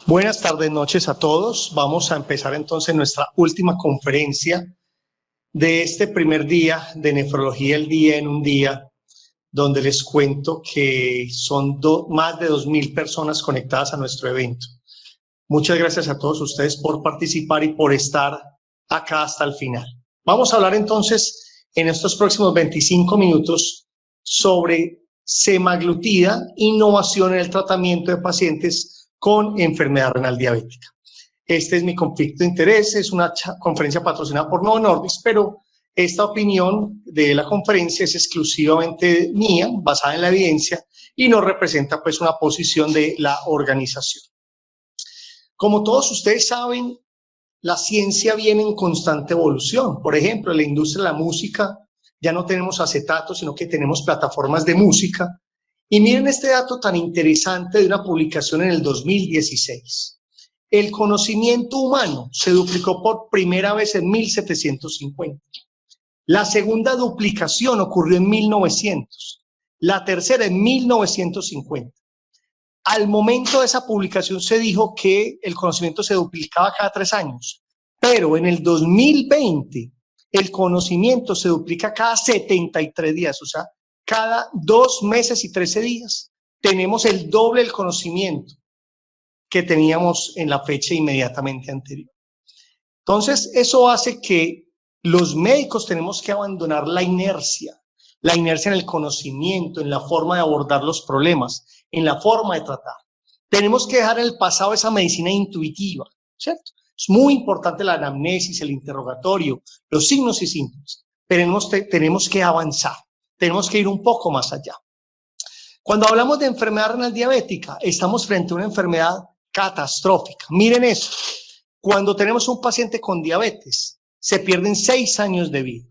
Buenas tardes, noches a todos. Vamos a empezar entonces nuestra última conferencia de este primer día de Nefrología el Día en un Día, donde les cuento que son más de 2.000 personas conectadas a nuestro evento. Muchas gracias a todos ustedes por participar y por estar acá hasta el final. Vamos a hablar entonces en estos próximos 25 minutos sobre semaglutida, innovación en el tratamiento de pacientes con enfermedad renal diabética. Este es mi conflicto de interés, es una conferencia patrocinada por Novo Nordisk, pero esta opinión de la conferencia es exclusivamente mía, basada en la evidencia, y no representa pues una posición de la organización. Como todos ustedes saben, la ciencia viene en constante evolución. Por ejemplo, en la industria de la música ya no tenemos acetatos, sino que tenemos plataformas de música. Y miren este dato tan interesante de una publicación en el 2016. El conocimiento humano se duplicó por primera vez en 1750. La segunda duplicación ocurrió en 1900. La tercera en 1950. Al momento de esa publicación se dijo que el conocimiento se duplicaba cada 3 años. Pero en el 2020 el conocimiento se duplica cada 73 días, o sea, cada 2 meses y 13 días tenemos el doble del conocimiento que teníamos en la fecha inmediatamente anterior. Entonces, eso hace que los médicos tenemos que abandonar la inercia en el conocimiento, en la forma de abordar los problemas, en la forma de tratar. Tenemos que dejar en el pasado esa medicina intuitiva, ¿cierto? Es muy importante la anamnesis, el interrogatorio, los signos y síntomas, pero tenemos que avanzar. Tenemos que ir un poco más allá. Cuando hablamos de enfermedad renal diabética, estamos frente a una enfermedad catastrófica. Miren eso. Cuando tenemos un paciente con diabetes, se pierden 6 años de vida.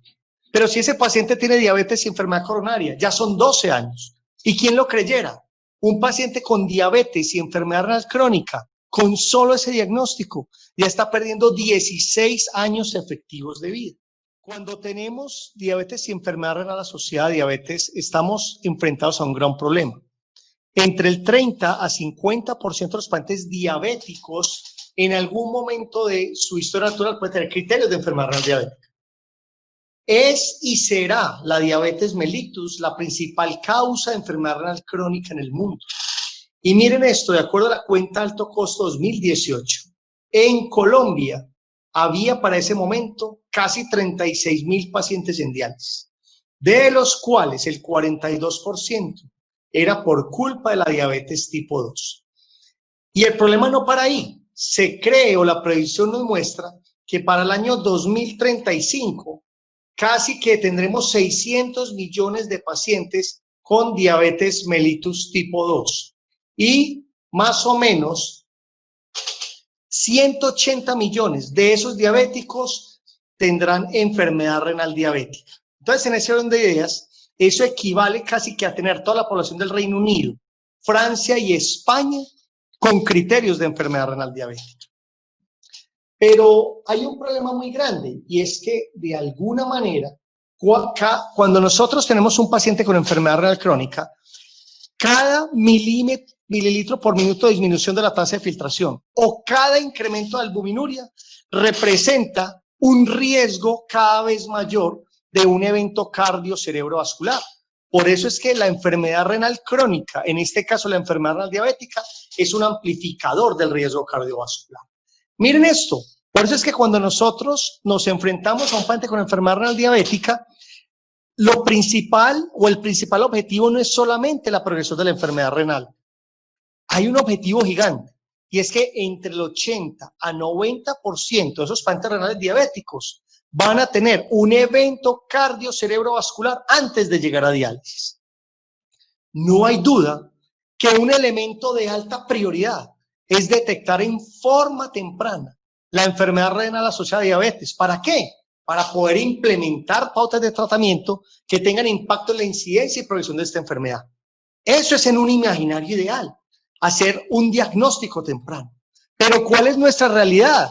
Pero si ese paciente tiene diabetes y enfermedad coronaria, ya son 12 años. ¿Y quién lo creyera? Un paciente con diabetes y enfermedad renal crónica, con solo ese diagnóstico, ya está perdiendo 16 años efectivos de vida. Cuando tenemos diabetes y enfermedad renal asociada a diabetes, estamos enfrentados a un gran problema. Entre el 30 a 50% de los pacientes diabéticos en algún momento de su historia natural puede tener criterios de enfermedad renal diabética. Es y será la diabetes mellitus la principal causa de enfermedad renal crónica en el mundo. Y miren esto, de acuerdo a la cuenta alto costo 2018, en Colombia había para ese momento casi 36.000 pacientes en diálisis, de los cuales el 42% era por culpa de la diabetes tipo 2. Y el problema no para ahí. Se cree, o la previsión nos muestra, que para el año 2035 casi que tendremos 600 millones de pacientes con diabetes mellitus tipo 2. Y más o menos 180 millones de esos diabéticos tendrán enfermedad renal diabética. Entonces, en ese orden de ideas, eso equivale casi que a tener toda la población del Reino Unido, Francia y España con criterios de enfermedad renal diabética. Pero hay un problema muy grande, y es que de alguna manera, cuando nosotros tenemos un paciente con enfermedad renal crónica, cada mililitro por minuto de disminución de la tasa de filtración o cada incremento de albuminuria representa un riesgo cada vez mayor de un evento cardiocerebrovascular. Por eso es que la enfermedad renal crónica, en este caso la enfermedad renal diabética, es un amplificador del riesgo cardiovascular. Miren esto, por eso es que cuando nosotros nos enfrentamos a un paciente con enfermedad renal diabética, lo principal o el principal objetivo no es solamente la progresión de la enfermedad renal. Hay un objetivo gigante, y es que entre el 80 a 90% de esos pacientes renales diabéticos van a tener un evento cardiocerebrovascular antes de llegar a diálisis. No hay duda que un elemento de alta prioridad es detectar en forma temprana la enfermedad renal asociada a diabetes. ¿Para qué? Para poder implementar pautas de tratamiento que tengan impacto en la incidencia y progresión de esta enfermedad. Eso es en un imaginario ideal, hacer un diagnóstico temprano. Pero ¿cuál es nuestra realidad?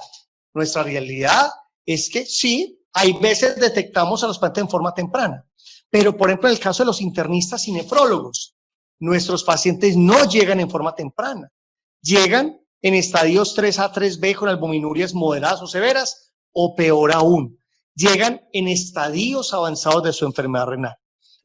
Nuestra realidad es que sí, hay veces detectamos a los pacientes en forma temprana, pero por ejemplo en el caso de los internistas y nefrólogos, nuestros pacientes no llegan en forma temprana, llegan en estadios 3A, 3B con albuminurias moderadas o severas, o peor aún, llegan en estadios avanzados de su enfermedad renal.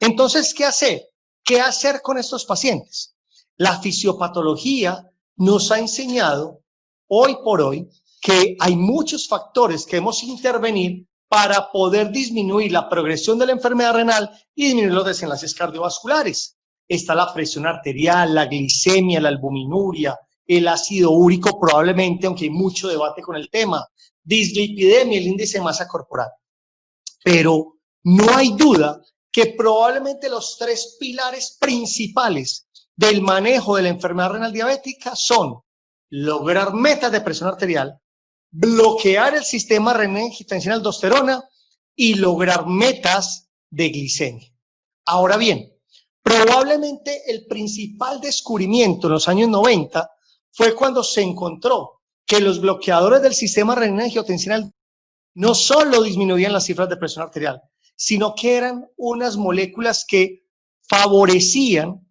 Entonces, ¿qué hacer? ¿Qué hacer con estos pacientes? La fisiopatología nos ha enseñado hoy por hoy que hay muchos factores que debemos intervenir para poder disminuir la progresión de la enfermedad renal y disminuir los desenlaces cardiovasculares. Está la presión arterial, la glicemia, la albuminuria, el ácido úrico probablemente, aunque hay mucho debate con el tema, dislipidemia, el índice de masa corporal. Pero no hay duda que probablemente los tres pilares principales del manejo de la enfermedad renal diabética son lograr metas de presión arterial, bloquear el sistema renin-angiotensina-aldosterona y lograr metas de glicemia. Ahora bien, probablemente el principal descubrimiento en los años 90 fue cuando se encontró que los bloqueadores del sistema renin-angiotensina no solo disminuían las cifras de presión arterial, sino que eran unas moléculas que favorecían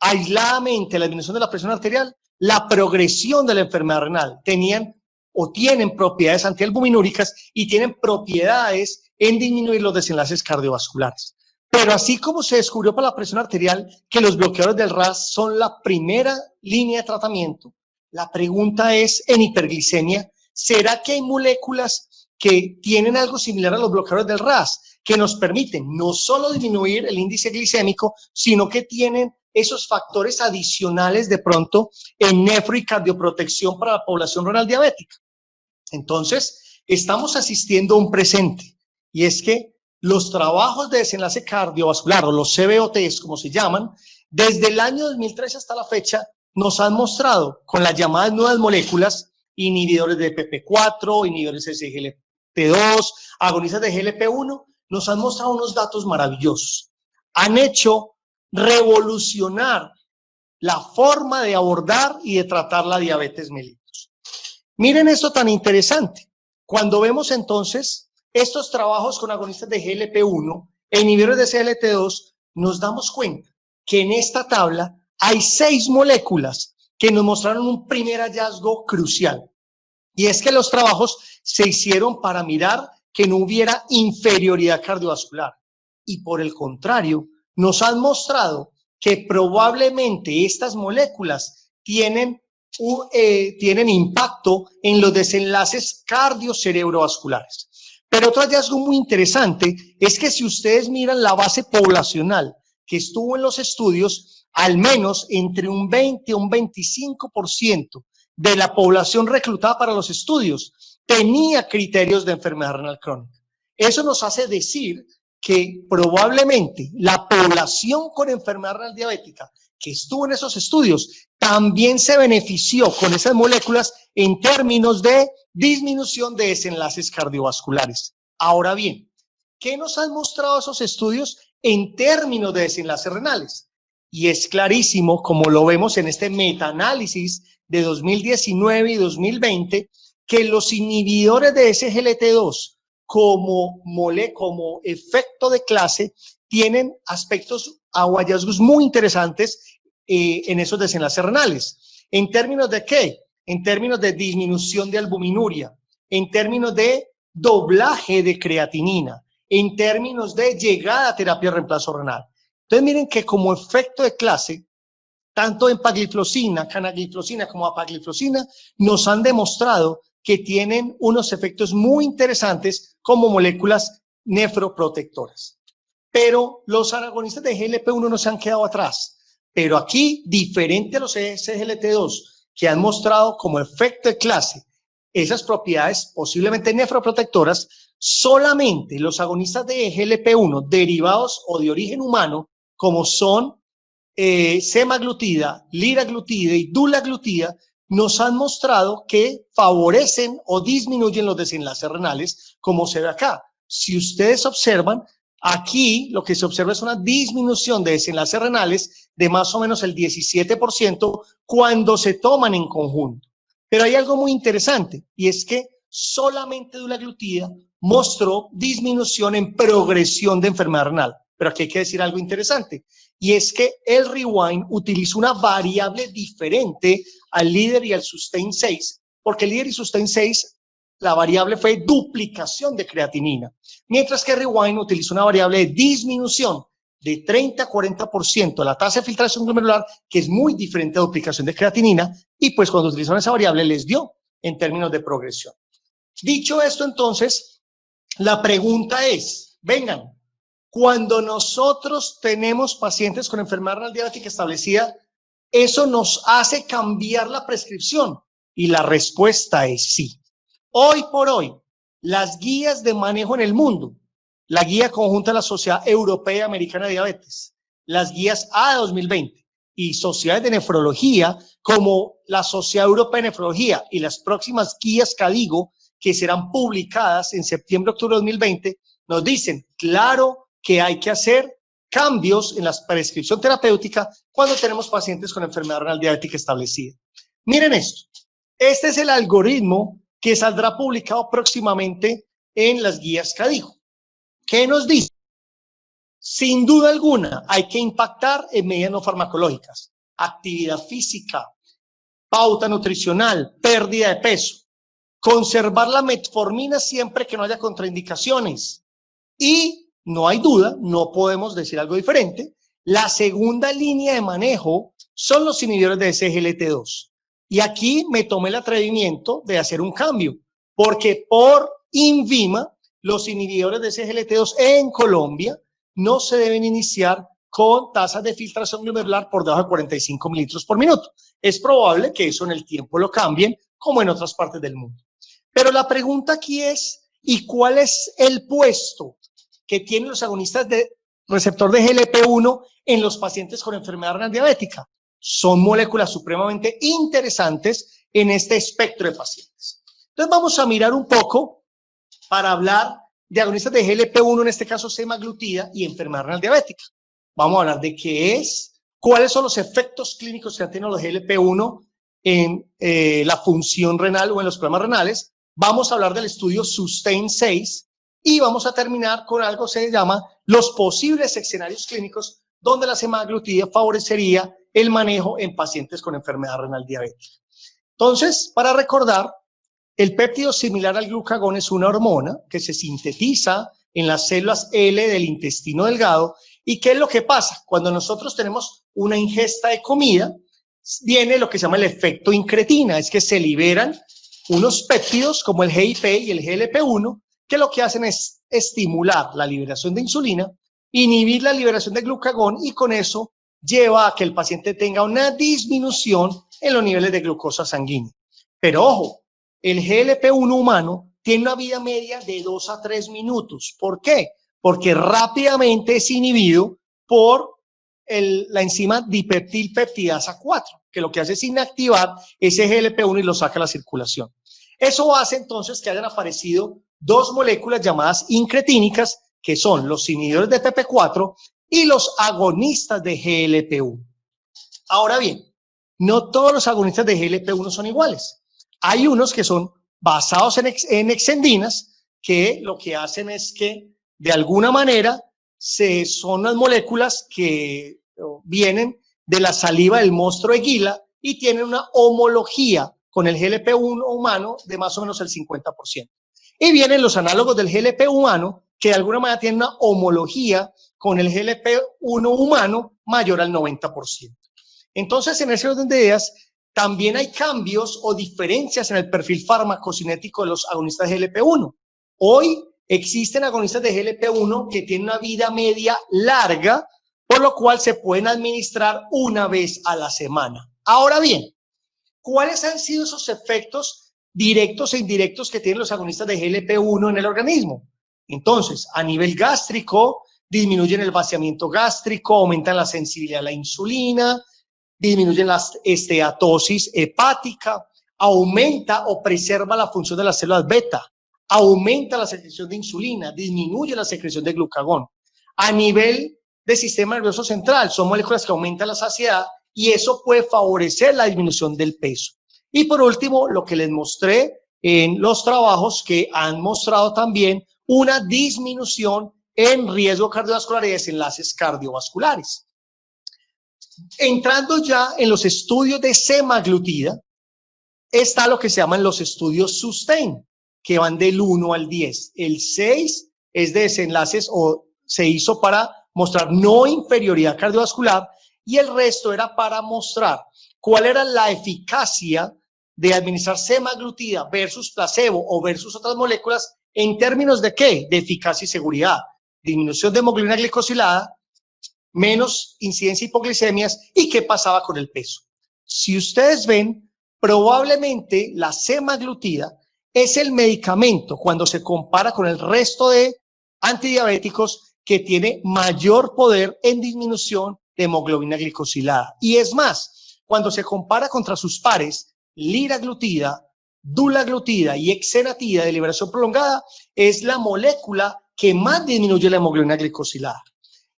aisladamente la disminución de la presión arterial, la progresión de la enfermedad renal. Tenían o tienen propiedades antialbuminúricas y tienen propiedades en disminuir los desenlaces cardiovasculares. Pero así como se descubrió para la presión arterial que los bloqueadores del RAS son la primera línea de tratamiento, la pregunta es, en hiperglicemia, ¿será que hay moléculas que tienen algo similar a los bloqueadores del RAS, que nos permiten no solo disminuir el índice glicémico, sino que tienen esos factores adicionales de pronto en nefro y cardioprotección para la población renal diabética? Entonces, estamos asistiendo a un presente, y es que los trabajos de desenlace cardiovascular, o los CVOTs, como se llaman, desde el año 2003 hasta la fecha, nos han mostrado con las llamadas nuevas moléculas, inhibidores de PP4, inhibidores de SGLT2, agonistas de GLP1, nos han mostrado unos datos maravillosos. Han hecho revolucionar la forma de abordar y de tratar la diabetes mellitus. Miren esto tan interesante. Cuando vemos entonces estos trabajos con agonistas de GLP1 e inhibidores de SGLT2, nos damos cuenta que en esta tabla hay 6 moléculas que nos mostraron un primer hallazgo crucial. Y es que los trabajos se hicieron para mirar que no hubiera inferioridad cardiovascular. Y por el contrario, nos han mostrado que probablemente estas moléculas tienen impacto en los desenlaces cardiocerebrovasculares. Pero otro hallazgo muy interesante es que si ustedes miran la base poblacional que estuvo en los estudios, al menos entre un 20 y un 25% de la población reclutada para los estudios tenía criterios de enfermedad renal crónica. Eso nos hace decir que probablemente la población con enfermedad renal diabética que estuvo en esos estudios también se benefició con esas moléculas en términos de disminución de desenlaces cardiovasculares. Ahora bien, ¿qué nos han mostrado esos estudios en términos de desenlaces renales? Y es clarísimo, como lo vemos en este metaanálisis de 2019 y 2020, que los inhibidores de SGLT2 como efecto de clase tienen aspectos o hallazgos muy interesantes en esos desenlaces renales. ¿En términos de qué? En términos de disminución de albuminuria, en términos de doblaje de creatinina, en términos de llegada a terapia de reemplazo renal. Entonces miren que como efecto de clase, tanto empagliflozina, canagliflozina como apagliflozina nos han demostrado que tienen unos efectos muy interesantes como moléculas nefroprotectoras. Pero los agonistas de GLP-1 no se han quedado atrás. Pero aquí, diferente a los SGLT2, que han mostrado como efecto de clase esas propiedades posiblemente nefroprotectoras, solamente los agonistas de GLP-1 derivados o de origen humano, como son semaglutida, liraglutida y dulaglutida, nos han mostrado que favorecen o disminuyen los desenlaces renales, como se ve acá. Si ustedes observan, aquí lo que se observa es una disminución de desenlaces renales de más o menos el 17% cuando se toman en conjunto. Pero hay algo muy interesante, y es que solamente dulaglutida mostró disminución en progresión de enfermedad renal. Pero aquí hay que decir algo interesante, y es que el rewind utiliza una variable diferente al líder y al sustain 6, porque el líder y sustain 6, la variable fue duplicación de creatinina, mientras que rewind utiliza una variable de disminución de 30 a 40% la tasa de filtración glomerular, que es muy diferente a duplicación de creatinina, y pues cuando utilizaron esa variable les dio en términos de progresión. Dicho esto, entonces, la pregunta es, vengan, cuando nosotros tenemos pacientes con enfermedad renal diabética establecida, ¿eso nos hace cambiar la prescripción? Y la respuesta es sí. Hoy por hoy, las guías de manejo en el mundo, la guía conjunta de la Sociedad Europea y Americana de Diabetes, las guías A 2020 y sociedades de nefrología como la Sociedad Europea de Nefrología y las próximas guías CADIGO que serán publicadas en septiembre-octubre de 2020, nos dicen, claro que hay que hacer cambios en la prescripción terapéutica cuando tenemos pacientes con enfermedad renal diabética establecida. Miren esto, este es el algoritmo que saldrá publicado próximamente en las guías CADIGO. ¿Qué nos dice? Sin duda alguna, hay que impactar en medidas no farmacológicas, actividad física, pauta nutricional, pérdida de peso, conservar la metformina siempre que no haya contraindicaciones y, no hay duda, no podemos decir algo diferente, la segunda línea de manejo son los inhibidores de SGLT2. Y aquí me tomé el atrevimiento de hacer un cambio, porque por INVIMA, los inhibidores de SGLT2 en Colombia no se deben iniciar con tasas de filtración glomerular por debajo de 45 mililitros por minuto. Es probable que eso en el tiempo lo cambien, como en otras partes del mundo. Pero la pregunta aquí es, ¿y cuál es el puesto que tienen los agonistas de receptor de GLP-1 en los pacientes con enfermedad renal diabética? Son moléculas supremamente interesantes en este espectro de pacientes. Entonces vamos a mirar un poco para hablar de agonistas de GLP-1, en este caso semaglutida y enfermedad renal diabética. Vamos a hablar de qué es, cuáles son los efectos clínicos que han tenido los GLP-1 en la función renal o en los problemas renales. Vamos a hablar del estudio SUSTAIN 6 y vamos a terminar con algo que se llama los posibles escenarios clínicos donde la semaglutida favorecería el manejo en pacientes con enfermedad renal diabética. Entonces, para recordar, el péptido similar al glucagón es una hormona que se sintetiza en las células L del intestino delgado. ¿Y qué es lo que pasa? Cuando nosotros tenemos una ingesta de comida, viene lo que se llama el efecto incretina, es que se liberan unos péptidos como el GIP y el GLP-1, que lo que hacen es estimular la liberación de insulina, inhibir la liberación de glucagón y con eso lleva a que el paciente tenga una disminución en los niveles de glucosa sanguínea. Pero ojo, el GLP-1 humano tiene una vida media de 2 a 3 minutos. ¿Por qué? Porque rápidamente es inhibido por la enzima dipeptilpeptidasa 4, que lo que hace es inactivar ese GLP-1 y lo saca a la circulación. Eso hace entonces que hayan aparecido dos moléculas llamadas incretínicas, que son los inhibidores de PP4 y los agonistas de GLP-1. Ahora bien, no todos los agonistas de GLP-1 son iguales. Hay unos que son basados en exendinas, que lo que hacen es que de alguna manera son las moléculas que vienen de la saliva del monstruo de Gila y tienen una homología con el GLP-1 humano de más o menos el 50%. Y vienen los análogos del GLP humano que de alguna manera tienen una homología con el GLP-1 humano mayor al 90%. Entonces, en ese orden de ideas, también hay cambios o diferencias en el perfil farmacocinético de los agonistas de GLP-1. Hoy existen agonistas de GLP-1 que tienen una vida media larga, por lo cual se pueden administrar una vez a la semana. Ahora bien, ¿cuáles han sido esos efectos directos e indirectos que tienen los agonistas de GLP-1 en el organismo? Entonces, a nivel gástrico, disminuyen el vaciamiento gástrico, aumentan la sensibilidad a la insulina, disminuyen la esteatosis hepática, aumenta o preserva la función de las células beta, aumenta la secreción de insulina, disminuye la secreción de glucagón. A nivel del sistema nervioso central, son moléculas que aumentan la saciedad y eso puede favorecer la disminución del peso. Y por último, lo que les mostré en los trabajos que han mostrado también una disminución en riesgo cardiovascular y desenlaces cardiovasculares. Entrando ya en los estudios de semaglutida, está lo que se llaman los estudios SUSTAIN, que van del 1 al 10. El 6 es de desenlaces o se hizo para mostrar no inferioridad cardiovascular y el resto era para mostrar cuál era la eficacia de administrar semaglutida versus placebo o versus otras moléculas en términos de ¿qué? De eficacia y seguridad, disminución de hemoglobina glicosilada, menos incidencia de hipoglicemias y qué pasaba con el peso. Si ustedes ven, probablemente la semaglutida es el medicamento cuando se compara con el resto de antidiabéticos que tiene mayor poder en disminución de hemoglobina glicosilada. Y es más, cuando se compara contra sus pares, liraglutida, dulaglutida y exenatida de liberación prolongada, es la molécula que más disminuye la hemoglobina glicosilada.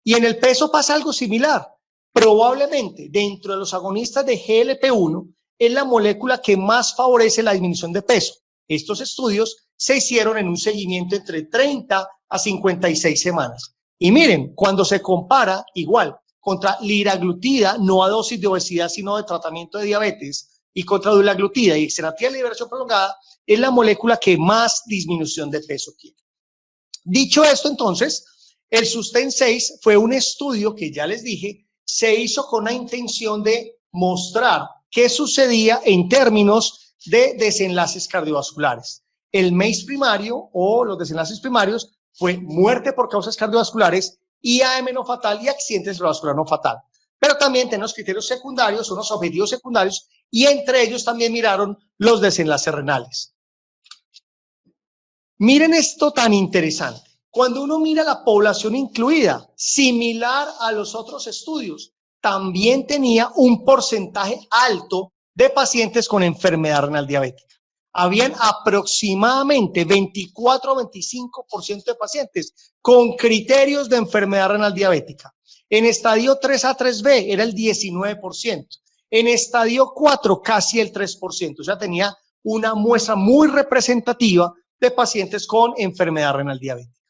Y en el peso pasa algo similar. Probablemente dentro de los agonistas de GLP-1 es la molécula que más favorece la disminución de peso. Estos estudios se hicieron en un seguimiento entre 30 a 56 semanas. Y miren, cuando se compara igual contra liraglutida, no a dosis de obesidad, sino de tratamiento de diabetes, y contra dulaglutida y exenatida de liberación prolongada, es la molécula que más disminución de peso tiene. Dicho esto, entonces, el SUSTAIN 6 fue un estudio que ya les dije, se hizo con la intención de mostrar qué sucedía en términos de desenlaces cardiovasculares. El MACE primario o los desenlaces primarios fue muerte por causas cardiovasculares, IAM no fatal y accidente cerebrovascular no fatal. Pero también tenemos criterios secundarios, unos objetivos secundarios, y entre ellos también miraron los desenlaces renales. Miren esto tan interesante. Cuando uno mira la población incluida, similar a los otros estudios, también tenía un porcentaje alto de pacientes con enfermedad renal diabética. Habían aproximadamente 24 o 25% de pacientes con criterios de enfermedad renal diabética. En estadio 3A, 3B era el 19%. En estadio 4 casi el 3%. O sea, tenía una muestra muy representativa de pacientes con enfermedad renal diabética.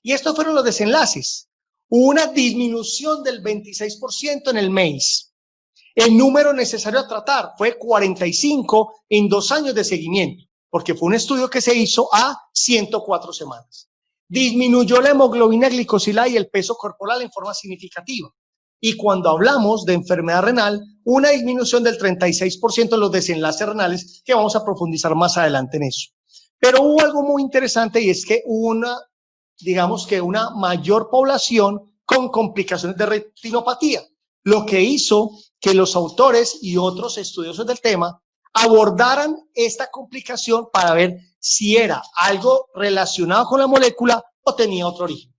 Y estos fueron los desenlaces. Hubo una disminución del 26% en el MACE. El número necesario a tratar fue 45 en 2 años de seguimiento, porque fue un estudio que se hizo a 104 semanas. Disminuyó la hemoglobina glicosilada y el peso corporal en forma significativa. Y cuando hablamos de enfermedad renal, una disminución del 36% en los desenlaces renales, que vamos a profundizar más adelante en eso. Pero hubo algo muy interesante y es que hubo una mayor población con complicaciones de retinopatía, lo que hizo que los autores y otros estudiosos del tema abordaran esta complicación para ver si era algo relacionado con la molécula o tenía otro origen.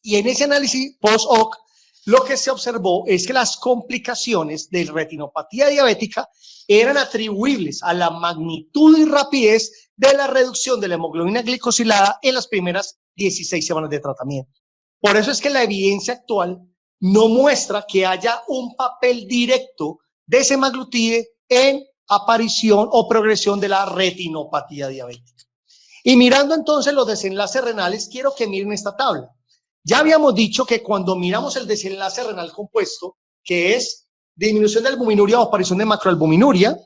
Y en ese análisis post-hoc, lo que se observó es que las complicaciones de retinopatía diabética eran atribuibles a la magnitud y rapidez de la reducción de la hemoglobina glicosilada en las primeras 16 semanas de tratamiento. Por eso es que la evidencia actual no muestra que haya un papel directo de semaglutide en aparición o progresión de la retinopatía diabética. Y mirando entonces los desenlaces renales, quiero que miren esta tabla. Ya habíamos dicho que cuando miramos el desenlace renal compuesto, que es disminución de albuminuria o aparición de macroalbuminuria,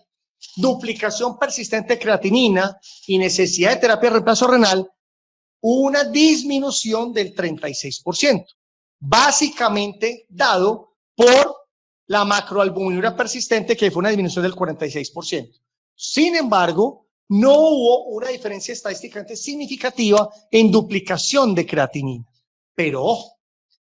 duplicación persistente de creatinina y necesidad de terapia de reemplazo renal, hubo una disminución del 36%, básicamente dado por la macroalbuminuria persistente, que fue una disminución del 46%. Sin embargo, no hubo una diferencia estadísticamente significativa en duplicación de creatinina. Pero ojo,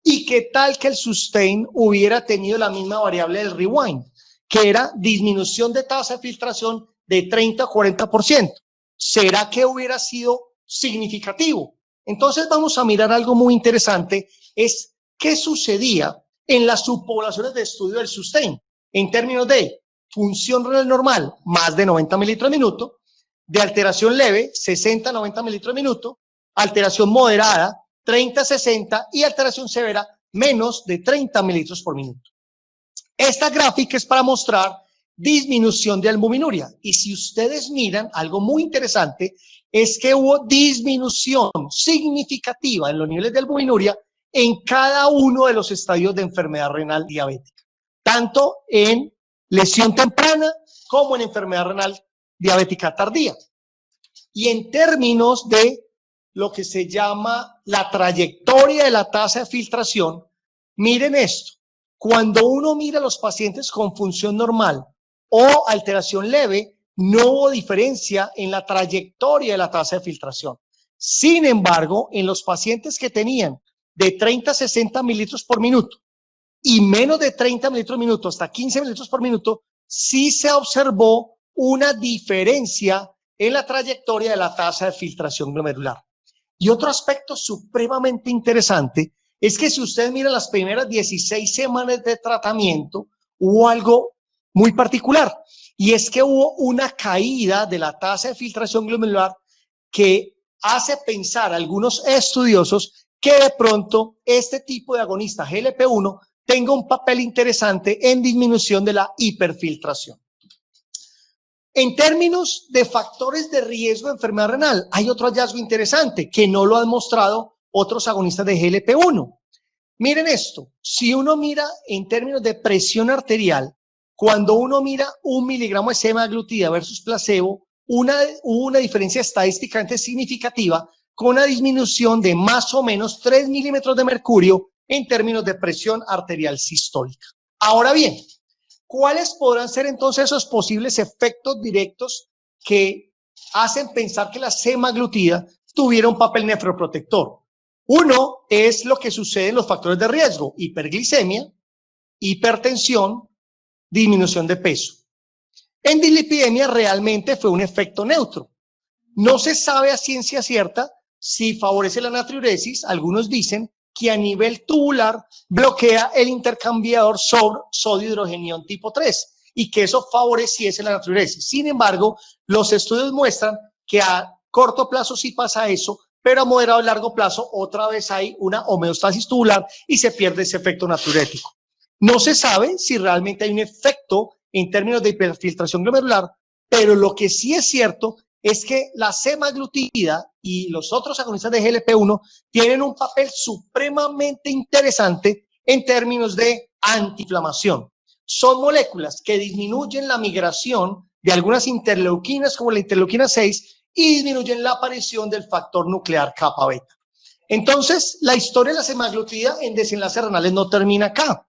¿y qué tal que el SUSTAIN hubiera tenido la misma variable del rewind, que era disminución de tasa de filtración de 30 a 40%? ¿Será que hubiera sido significativo? Entonces vamos a mirar algo muy interesante, es qué sucedía en las subpoblaciones de estudio del SUSTAIN en términos de función renal normal, más de 90 mililitros al minuto, de alteración leve, 60 a 90 mililitros al minuto, alteración moderada, 30 a 60 y alteración severa, menos de 30 mililitros por minuto. Esta gráfica es para mostrar disminución de albuminuria. Y si ustedes miran, algo muy interesante es que hubo disminución significativa en los niveles de albuminuria en cada uno de los estadios de enfermedad renal diabética, tanto en lesión temprana como en enfermedad renal diabética tardía. Y en términos de lo que se llama la trayectoria de la tasa de filtración, miren esto, cuando uno mira a los pacientes con función normal o alteración leve, no hubo diferencia en la trayectoria de la tasa de filtración. Sin embargo, en los pacientes que tenían de 30 a 60 mililitros por minuto y menos de 30 mililitros por minuto hasta 15 mililitros por minuto, sí se observó una diferencia en la trayectoria de la tasa de filtración glomerular. Y otro aspecto supremamente interesante es que si ustedes miran las primeras 16 semanas de tratamiento, hubo algo muy particular, y es que hubo una caída de la tasa de filtración glomerular que hace pensar a algunos estudiosos que de pronto este tipo de agonista GLP-1 tenga un papel interesante en disminución de la hiperfiltración. En términos de factores de riesgo de enfermedad renal, hay otro hallazgo interesante que no lo han mostrado otros agonistas de GLP-1. Miren esto, si uno mira en términos de presión arterial, cuando uno mira 1 miligramo de semaglutida versus placebo, hubo una diferencia estadísticamente significativa con una disminución de más o menos 3 milímetros de mercurio en términos de presión arterial sistólica. Ahora bien, ¿cuáles podrán ser entonces esos posibles efectos directos que hacen pensar que la semaglutida tuviera un papel nefroprotector? Uno es lo que sucede en los factores de riesgo: hiperglicemia, hipertensión, disminución de peso. En dislipidemia realmente fue un efecto neutro. No se sabe a ciencia cierta si favorece la natriuresis. Algunos dicen que a nivel tubular bloquea el intercambiador sodio-hidrogenión tipo 3 y que eso favoreciese la natriuresis. Sin embargo, los estudios muestran que a corto plazo sí pasa eso, pero a moderado y largo plazo otra vez hay una homeostasis tubular y se pierde ese efecto natriurético. No se sabe si realmente hay un efecto en términos de hiperfiltración glomerular, pero lo que sí es cierto es que la semaglutida y los otros agonistas de GLP-1 tienen un papel supremamente interesante en términos de antiinflamación. Son moléculas que disminuyen la migración de algunas interleuquinas como la interleuquina 6 y disminuyen la aparición del factor nuclear kappa beta. Entonces, la historia de la semaglutida en desenlaces renales no termina acá.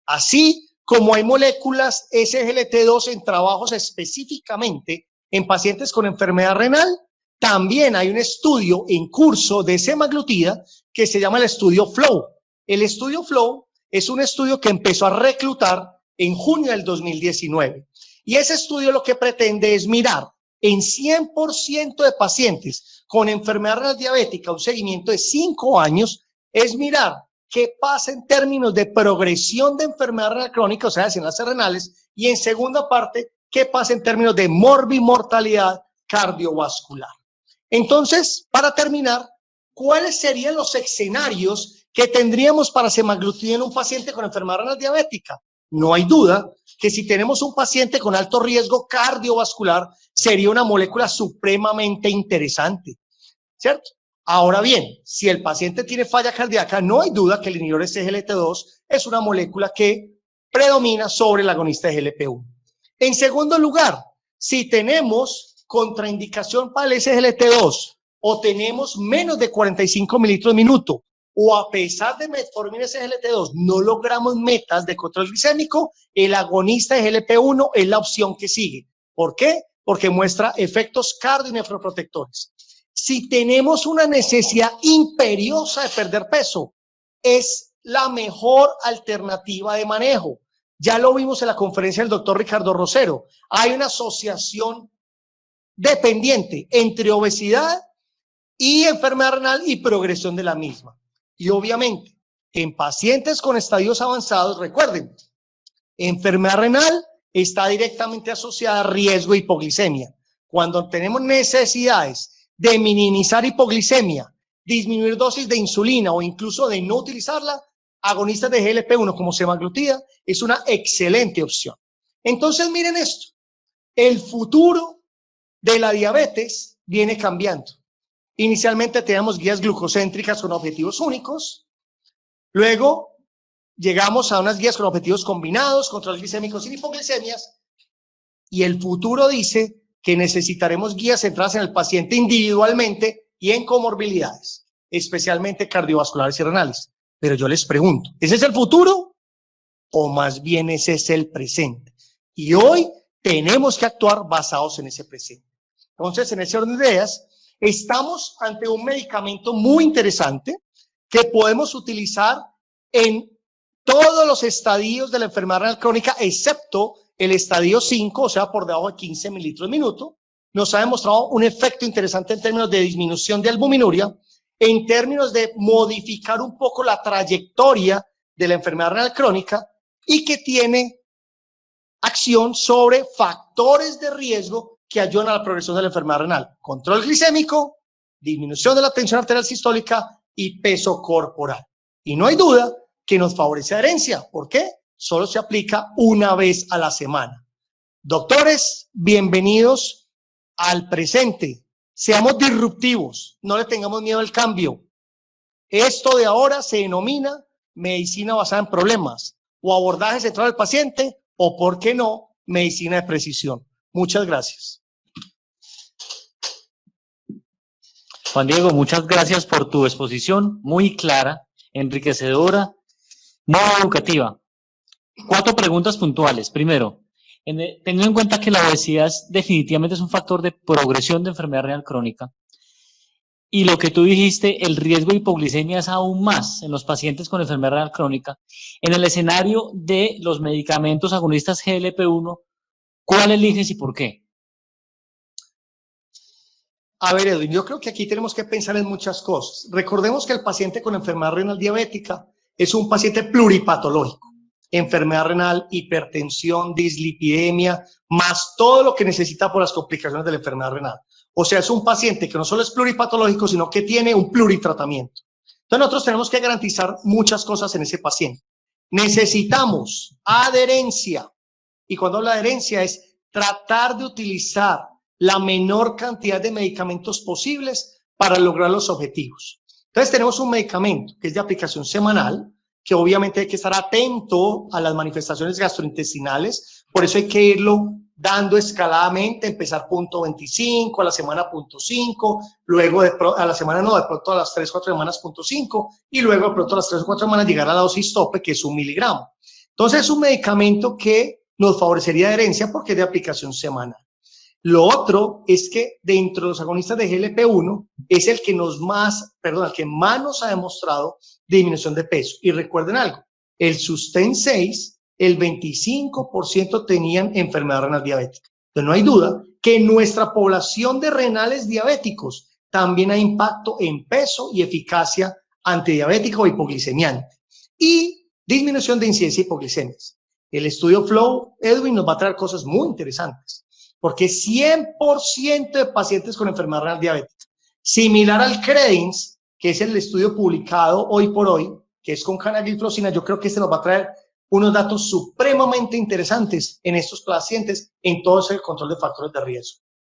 Así como hay moléculas SGLT2 en trabajos específicamente en pacientes con enfermedad renal, también hay un estudio en curso de semaglutida que se llama el estudio FLOW. El estudio FLOW es un estudio que empezó a reclutar en junio del 2019. Y ese estudio lo que pretende es mirar en 100% de pacientes con enfermedad renal diabética, un seguimiento de 5 años, es mirar qué pasa en términos de progresión de enfermedad renal crónica, o sea, desenlaces renales, y en segunda parte, qué pasa en términos de morbimortalidad cardiovascular. Entonces, para terminar, ¿cuáles serían los escenarios que tendríamos para semaglutida en un paciente con enfermedad renal diabética? No hay duda que si tenemos un paciente con alto riesgo cardiovascular, sería una molécula supremamente interesante, ¿cierto? Ahora bien, si el paciente tiene falla cardíaca, no hay duda que el inhibidor de SGLT2 es una molécula que predomina sobre el agonista de GLP-1. En segundo lugar, si tenemos contraindicación para el SGLT2 o tenemos menos de 45 mililitros minuto o a pesar de metformina SGLT2 no logramos metas de control glicémico, el agonista de GLP-1 es la opción que sigue. ¿Por qué? Porque muestra efectos cardionefroprotectores. Si tenemos una necesidad imperiosa de perder peso, es la mejor alternativa de manejo. Ya lo vimos en la conferencia del doctor Ricardo Rosero. Hay una asociación dependiente entre obesidad y enfermedad renal y progresión de la misma. Y obviamente, en pacientes con estadios avanzados, recuerden, enfermedad renal está directamente asociada a riesgo de hipoglicemia. Cuando tenemos necesidades de minimizar hipoglicemia, disminuir dosis de insulina o incluso de no utilizarla, agonistas de GLP-1 como semaglutida es una excelente opción. Entonces miren esto, el futuro de la diabetes viene cambiando. Inicialmente teníamos guías glucocéntricas con objetivos únicos, luego llegamos a unas guías con objetivos combinados, control glicémico sin hipoglicemias, y el futuro dice que necesitaremos guías centradas en el paciente individualmente y en comorbilidades, especialmente cardiovasculares y renales. Pero yo les pregunto, ¿ese es el futuro o más bien ese es el presente? Y hoy tenemos que actuar basados en ese presente. Entonces, en ese orden de ideas, estamos ante un medicamento muy interesante que podemos utilizar en todos los estadios de la enfermedad renal crónica, excepto el estadio 5, o sea, por debajo de 15 mililitros minuto. Nos ha demostrado un efecto interesante en términos de disminución de albuminuria, en términos de modificar un poco la trayectoria de la enfermedad renal crónica y que tiene acción sobre factores de riesgo que ayudan a la progresión de la enfermedad renal. Control glicémico, disminución de la tensión arterial sistólica y peso corporal. Y no hay duda que nos favorece la adherencia. ¿Por qué? Solo se aplica una vez a la semana. Doctores, bienvenidos al presente. Seamos disruptivos, no le tengamos miedo al cambio. Esto de ahora se denomina medicina basada en problemas, o abordaje centrado al paciente, o, ¿por qué no?, medicina de precisión. Muchas gracias. Juan Diego, muchas gracias por tu exposición, muy clara, enriquecedora, muy educativa. 4 preguntas puntuales. Primero, teniendo en cuenta que la obesidad definitivamente es un factor de progresión de enfermedad renal crónica, y lo que tú dijiste, el riesgo de hipoglicemia es aún más en los pacientes con enfermedad renal crónica, en el escenario de los medicamentos agonistas GLP-1, ¿cuál eliges y por qué? A ver, Edwin, yo creo que aquí tenemos que pensar en muchas cosas. Recordemos que el paciente con enfermedad renal diabética es un paciente pluripatológico. Enfermedad renal, hipertensión, dislipidemia, más todo lo que necesita por las complicaciones de la enfermedad renal. O sea, es un paciente que no solo es pluripatológico, sino que tiene un pluritratamiento. Entonces nosotros tenemos que garantizar muchas cosas en ese paciente. Necesitamos adherencia. Y cuando hablo de adherencia es tratar de utilizar la menor cantidad de medicamentos posibles para lograr los objetivos. Entonces tenemos un medicamento que es de aplicación semanal, que obviamente hay que estar atento a las manifestaciones gastrointestinales, por eso hay que irlo dando escaladamente, empezar punto 25, a la semana punto 5, luego a la semana no, de pronto a las 3-4 semanas punto 5, y luego de pronto a las 3 o 4 semanas llegar a la dosis tope, que es 1 miligramo. Entonces es un medicamento que nos favorecería adherencia porque es de aplicación semanal. Lo otro es que dentro de los agonistas de GLP-1 es el que el que más nos ha demostrado disminución de peso. Y recuerden algo, el Susten 6, el 25% tenían enfermedad renal diabética. Entonces no hay duda que en nuestra población de renales diabéticos también hay impacto en peso y eficacia antidiabética o hipoglicemiante. Y disminución de incidencia de hipoglicemias. El estudio Flow, Edwin, nos va a traer cosas muy interesantes. Porque 100% de pacientes con enfermedad renal diabética, similar al CREDINS, que es el estudio publicado hoy por hoy, que es con canagliflozina, yo creo que este nos va a traer unos datos supremamente interesantes en estos pacientes en todo ese control de factores de riesgo.